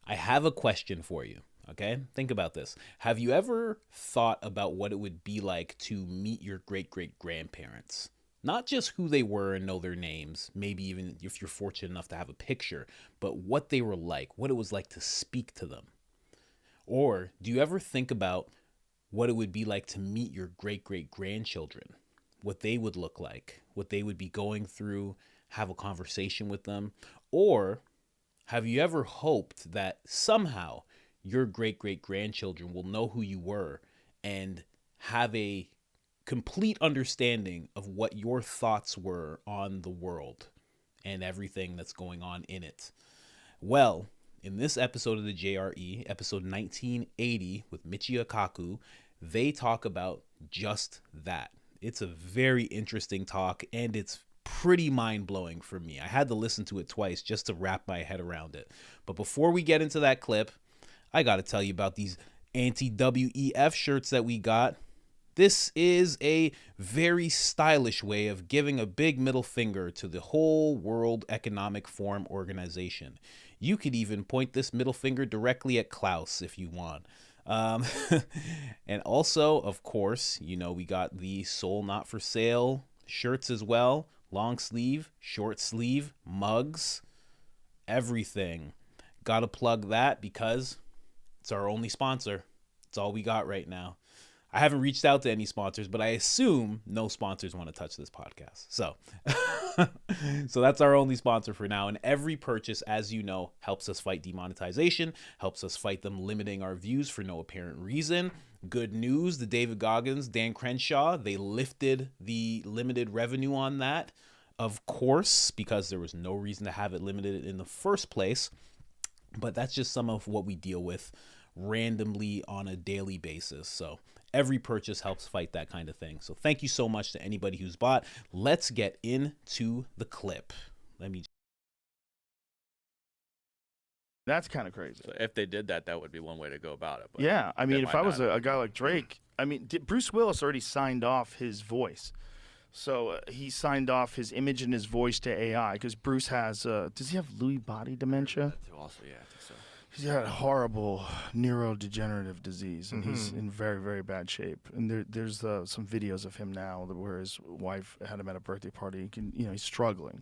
I have a question for you. Okay, think about this. Have you ever thought about what it would be like to meet your great great grandparents? Not just who they were and know their names, maybe even if you're fortunate enough to have a picture, but what they were like, what it was like to speak to them. Or do you ever think about what it would be like to meet your great great grandchildren? What they would look like, what they would be going through, have a conversation with them? Or have you ever hoped that somehow your great great grandchildren will know who you were and have a complete understanding of what your thoughts were on the world and everything that's going on in it? Well, in this episode of the JRE, episode 1980 with Michio Kaku, they talk about just that. It's a very interesting talk, and it's pretty mind-blowing for me. I had to listen to it twice just to wrap my head around it. But before we get into that clip, I got to tell you about these anti-WEF shirts that we got. This is a very stylish way of giving a big middle finger to the whole World Economic Forum organization. You could even point this middle finger directly at Klaus if you want. And also, of course, we got the Soul Not For Sale shirts as well. Long sleeve, short sleeve, mugs, everything. Gotta plug that because it's our only sponsor. It's all we got right now. I haven't reached out to any sponsors, but I assume no sponsors want to touch this podcast. So, so that's our only sponsor for now. And every purchase, as you know, helps us fight demonetization, helps us fight them limiting our views for no apparent reason. Good news, the David Goggins, Dan Crenshaw, they lifted the limited revenue on that, of course, because there was no reason to have it limited in the first place. But that's just some of what we deal with randomly on a daily basis. So every purchase helps fight that kind of thing. So thank you so much to anybody who's bought. Let's get into the clip. That's kind of crazy. So if they did that, that would be one way to go about it. But Yeah, I mean, if I was not. a guy like Drake, I mean, Bruce Willis already signed off his voice. So he signed off his image and his voice to AI because Bruce has, does he have Lewy body dementia? Also, yeah, I think so. He's got a horrible neurodegenerative disease, and he's in very, very bad shape. And there's some videos of him now where his wife had him at a birthday party. He's struggling.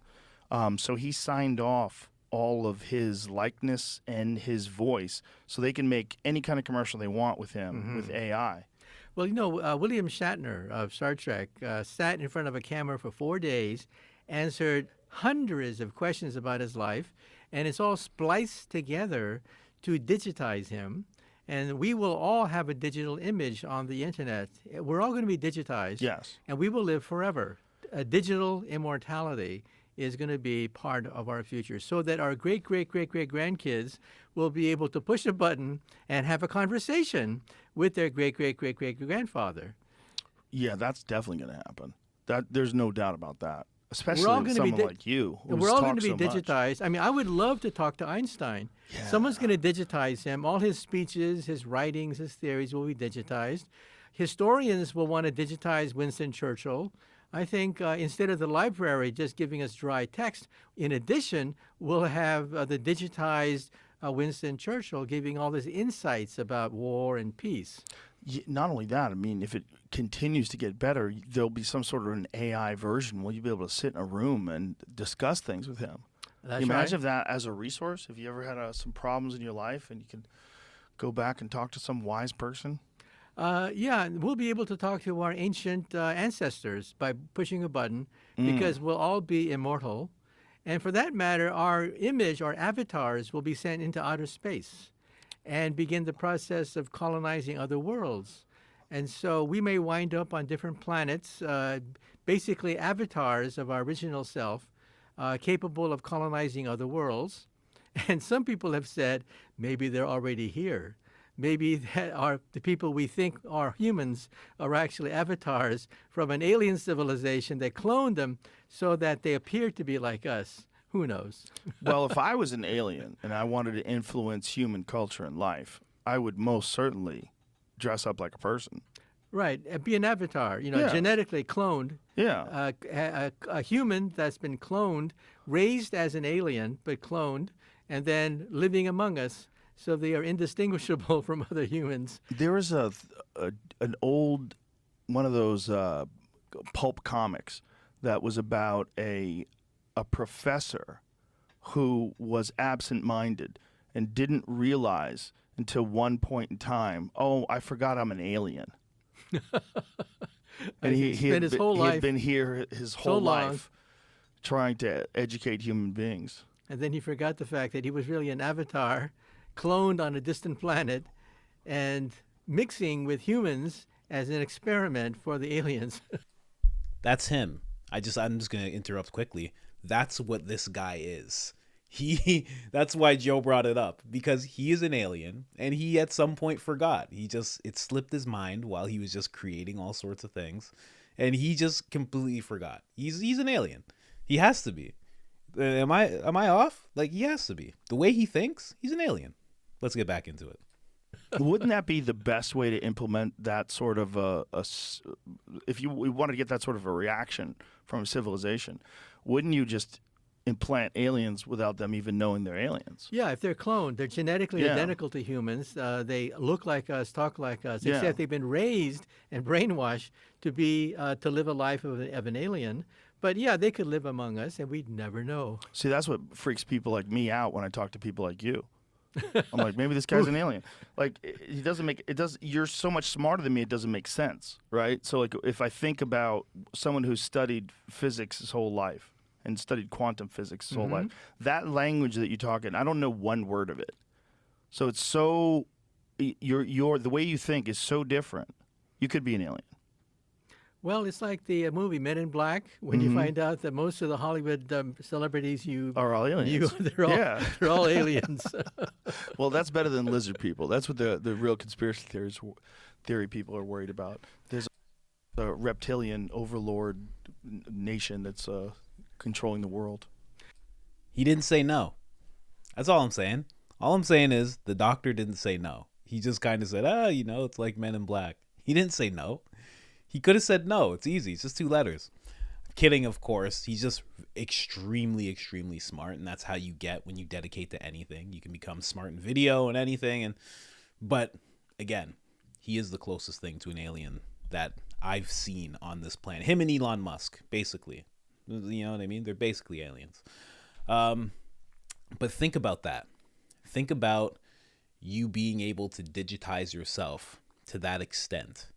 So he signed off all of his likeness and his voice so they can make any kind of commercial they want with him with AI. Well, William Shatner of Star Trek sat in front of a camera for 4 days, answered hundreds of questions about his life, and it's all spliced together to digitize him. And we will all have a digital image on the internet. We're all going to be digitized. Yes. And we will live forever. A digital immortality is going to be part of our future so that our great-great-great-great-grandkids will be able to push a button and have a conversation with their great-great-great-great-grandfather. Yeah, that's definitely going to happen. There's no doubt about that. Especially We're all gonna someone be like you. We're all going to be digitized. I mean, I would love to talk to Einstein. Yeah. Someone's going to digitize him. All his speeches, his writings, his theories will be digitized. Historians will want to digitize Winston Churchill. I think instead of the library just giving us dry text, in addition, we'll have the digitized Winston Churchill giving all these insights about war and peace. Not only that, I mean, if it continues to get better, there'll be some sort of an AI version where you'll be able to sit in a room and discuss things with him. That's Can you imagine right. if that as a resource? If you ever had some problems in your life and you can go back and talk to some wise person? Yeah, we'll be able to talk to our ancient ancestors by pushing a button because we'll all be immortal. And for that matter, our image, our avatars will be sent into outer space and begin the process of colonizing other worlds. And so we may wind up on different planets, basically avatars of our original self, capable of colonizing other worlds. And some people have said maybe they're already here. Maybe the people we think are humans are actually avatars from an alien civilization that cloned them so that they appear to be like us. Who knows? Well, if I was an alien and I wanted to influence human culture and life, I would most certainly dress up like a person. Right, be an avatar, Yeah. genetically cloned. Yeah. A human that's been cloned, raised as an alien, but cloned, and then living among us so they are indistinguishable from other humans. There was an old one of those pulp comics that was about a professor who was absent-minded and didn't realize until one point in time, oh, I forgot I'm an alien. And he spent his whole life had been here his whole life trying to educate human beings. And then he forgot the fact that he was really an avatar cloned on a distant planet and mixing with humans as an experiment for the aliens. That's him. I'm just going to interrupt quickly. That's what this guy is. That's why Joe brought it up, because he is an alien and he at some point forgot. It slipped his mind while he was just creating all sorts of things, and he just completely forgot. He's an alien. He has to be. Am I off? Like, he has to be. The way he thinks, he's an alien. Let's get back into it. Wouldn't that be the best way to implement that sort of if you wanted to get that sort of a reaction from a civilization, wouldn't you just implant aliens without them even knowing they're aliens? Yeah, if they're cloned, they're genetically identical to humans. They look like us, talk like us, except they've been raised and brainwashed to live a life of an alien. But yeah, they could live among us, and we'd never know. See, that's what freaks people like me out when I talk to people like you. I'm like, maybe this guy's an alien. Like, he doesn't make it. Does you're so much smarter than me? It doesn't make sense, right? So, like, if I think about someone who's studied physics his whole life and studied quantum physics his whole life, that language that you talk in, I don't know one word of it. So it's so the way you think is so different. You could be an alien. Well, it's like the movie Men in Black, when you find out that most of the Hollywood celebrities are all aliens. They're all aliens. Well, that's better than lizard people. That's what the real conspiracy theory people are worried about. There's a reptilian overlord nation that's controlling the world. He didn't say no. That's all I'm saying. All I'm saying is the doctor didn't say no. He just kind of said, it's like Men in Black. He didn't say no. He could have said no. It's easy. It's just 2 letters. Kidding, of course. He's just extremely, extremely smart, and that's how you get when you dedicate to anything. You can become smart in video and anything. But again, he is the closest thing to an alien that I've seen on this planet. Him and Elon Musk, basically. You know what I mean? They're basically aliens. But think about that. Think about you being able to digitize yourself to that extent.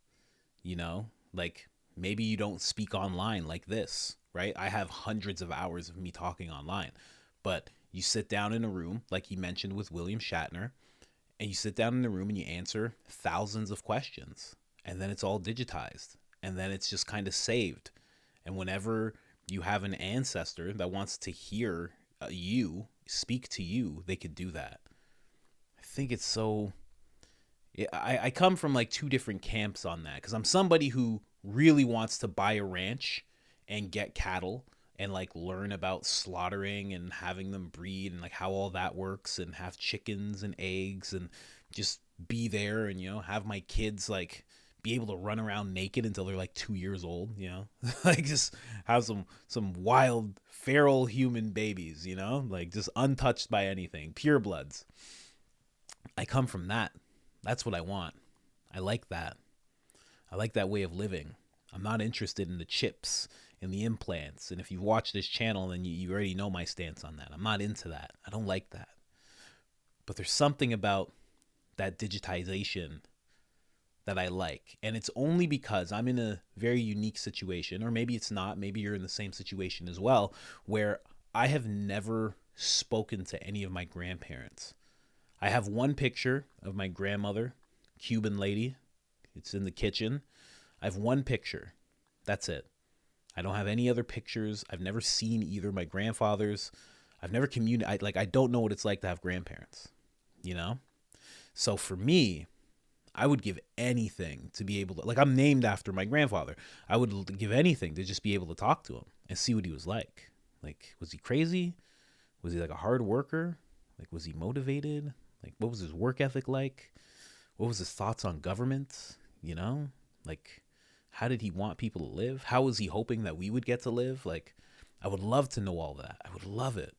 Like, maybe you don't speak online like this, right? I have hundreds of hours of me talking online, but you sit down in a room, like he mentioned with William Shatner, and you sit down in a room and you answer thousands of questions, and then it's all digitized, and then it's just kind of saved. And whenever you have an ancestor that wants to hear you speak to you, they could do that. I think it's so... I come from like 2 different camps on that, because I'm somebody who really wants to buy a ranch and get cattle and like learn about slaughtering and having them breed and like how all that works, and have chickens and eggs and just be there and, have my kids like be able to run around naked until they're like 2 years old, like just have some wild feral human babies, like just untouched by anything, purebloods. I come from that. That's what I want. I like that. I like that way of living. I'm not interested in the chips and the implants. And if you've watched this channel, then you already know my stance on that. I'm not into that. I don't like that. But there's something about that digitization that I like. And it's only because I'm in a very unique situation, or maybe it's not. Maybe you're in the same situation as well, where I have never spoken to any of my grandparents. I have one picture of my grandmother, Cuban lady. It's in the kitchen. I have one picture. That's it. I don't have any other pictures. I've never seen either my grandfathers. I've never communicated. I don't know what it's like to have grandparents, So for me, I would give anything to be able to, I'm named after my grandfather. I would give anything to just be able to talk to him and see what he was like. Like, was he crazy? Was he like a hard worker? Like, was he motivated? Like, what was his work ethic like? What was his thoughts on government? Like, how did he want people to live? How was he hoping that we would get to live? Like, I would love to know all that. I would love it.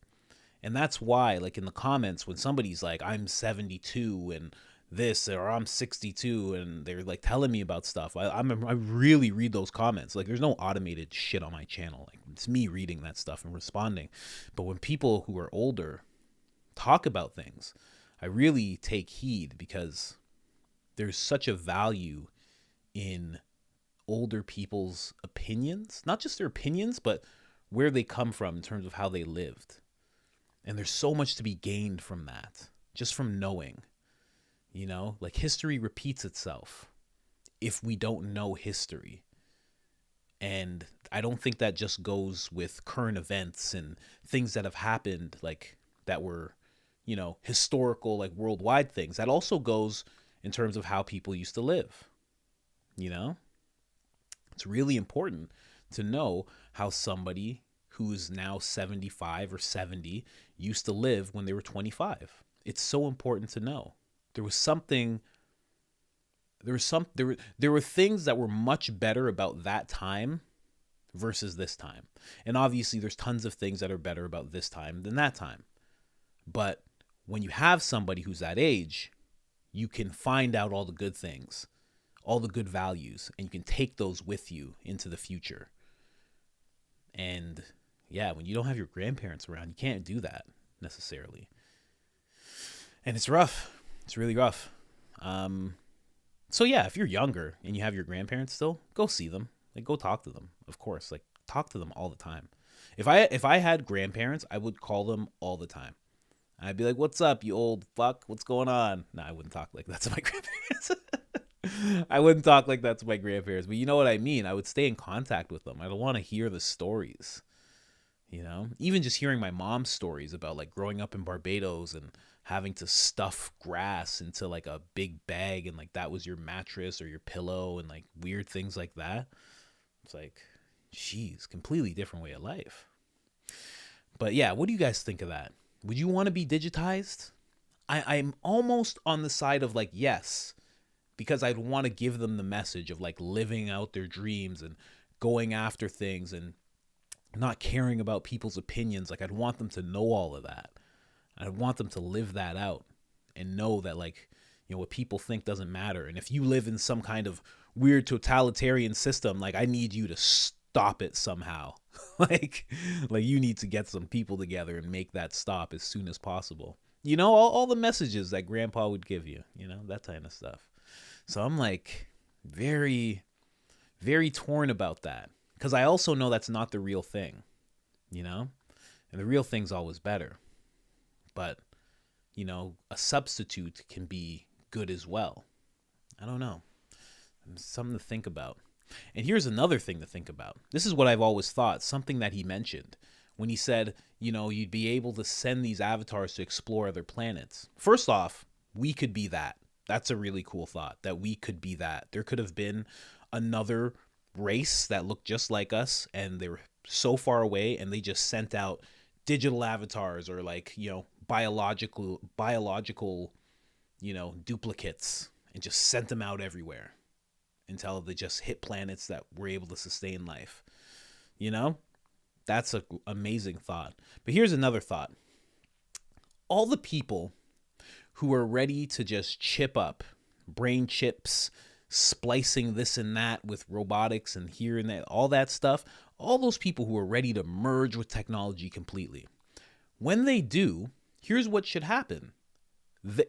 And that's why, like, in the comments, when somebody's like, I'm 72 and this, or I'm 62, and they're like telling me about stuff, I really read those comments. Like, there's no automated shit on my channel. Like, it's me reading that stuff and responding. But when people who are older talk about things, I really take heed, because there's such a value in older people's opinions, not just their opinions, but where they come from in terms of how they lived. And there's so much to be gained from that, just from knowing, you know, like, history repeats itself if we don't know history. And I don't think that just goes with current events and things that have happened, like, that were, you know, historical, like, worldwide things. That also goes in terms of how people used to live, you know? It's really important to know how somebody who's now 75 or 70 used to live when they were 25. It's so important to know. There were things that were much better about that time versus this time. And obviously there's tons of things that are better about this time than that time. But when you have somebody who's that age, you can find out all the good things, all the good values, and you can take those with you into the future. And yeah, when you don't have your grandparents around, you can't do that necessarily. And it's rough. It's really rough. So yeah, if you're younger and you have your grandparents still, go see them. Like, go talk to them. Of course, like, talk to them all the time. If I had grandparents, I would call them all the time. I'd be like, "What's up, you old fuck? What's going on?" No, I wouldn't talk like that to my grandparents. I wouldn't talk like that to my grandparents, but you know what I mean? I would stay in contact with them. I don't want to hear the stories, you know? Even just hearing my mom's stories about, like, growing up in Barbados and having to stuff grass into, like, a big bag, and, like, that was your mattress or your pillow, and, like, weird things like that. It's like, geez, completely different way of life. But yeah, what do you guys think of that? Would you want to be digitized? I'm almost on the side of, like, yes, because I'd want to give them the message of, like, living out their dreams and going after things and not caring about people's opinions. Like, I'd want them to know all of that. I'd want them to live that out and know that, like, you know, what people think doesn't matter. And if you live in some kind of weird totalitarian system, like, I need you to stop it somehow. like you need to get some people together and make that stop as soon as possible. You know, all the messages that grandpa would give you, you know, that kind of stuff. So I'm, like, very, very torn about that, because I also know that's not the real thing, you know, and the real thing's always better. But, you know, a substitute can be good as well. I don't know. It's something to think about. And here's another thing to think about. This is what I've always thought, something that he mentioned when he said, you know, you'd be able to send these avatars to explore other planets. First off, we could be that. That's a really cool thought, that we could be that. There could have been another race that looked just like us, and they were so far away, and they just sent out digital avatars, or, like, you know, biological, you know, duplicates, and just sent them out everywhere until they just hit planets that were able to sustain life. You know, that's an amazing thought. But here's another thought. All the people who are ready to just chip up, brain chips, splicing this and that with robotics and here and that, all that stuff, all those people who are ready to merge with technology completely. When they do, here's what should happen.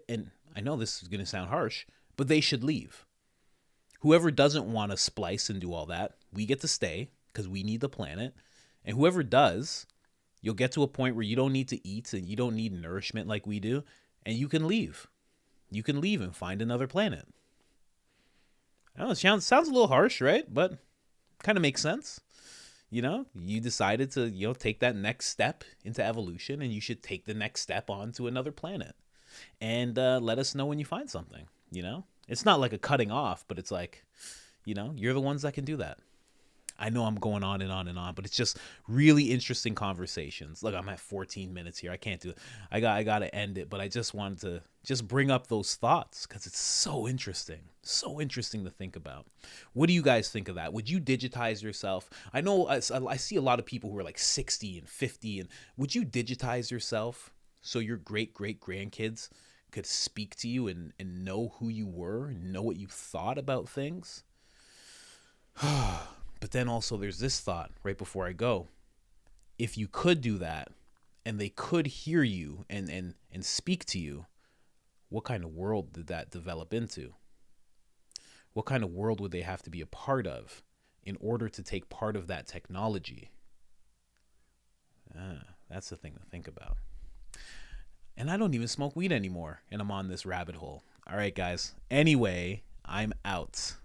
And I know this is going to sound harsh, but they should leave. Whoever doesn't want to splice and do all that, we get to stay because we need the planet. And whoever does, you'll get to a point where you don't need to eat and you don't need nourishment like we do, and you can leave. You can leave and find another planet. I don't know, it sounds a little harsh, right? But kind of makes sense. You know, you decided to, you know, take that next step into evolution, and you should take the next step on to another planet. And let us know when you find something, you know? It's not like a cutting off, but it's like, you know, you're the ones that can do that. I know I'm going on and on and on, but it's just really interesting conversations. Look, I'm at 14 minutes here. I can't do it. I got to end it, but I just wanted to just bring up those thoughts because it's so interesting to think about. What do you guys think of that? Would you digitize yourself? I know I see a lot of people who are like 60 and 50, and would you digitize yourself so your great grandkids could speak to you and know who you were and know what you thought about things? But then also there's this thought right before I go. If you could do that and they could hear you and speak to you, what kind of world did that develop into? What kind of world would they have to be a part of in order to take part of that technology? That's the thing to think about. And I don't even smoke weed anymore, and I'm on this rabbit hole. All right, guys. Anyway, I'm out.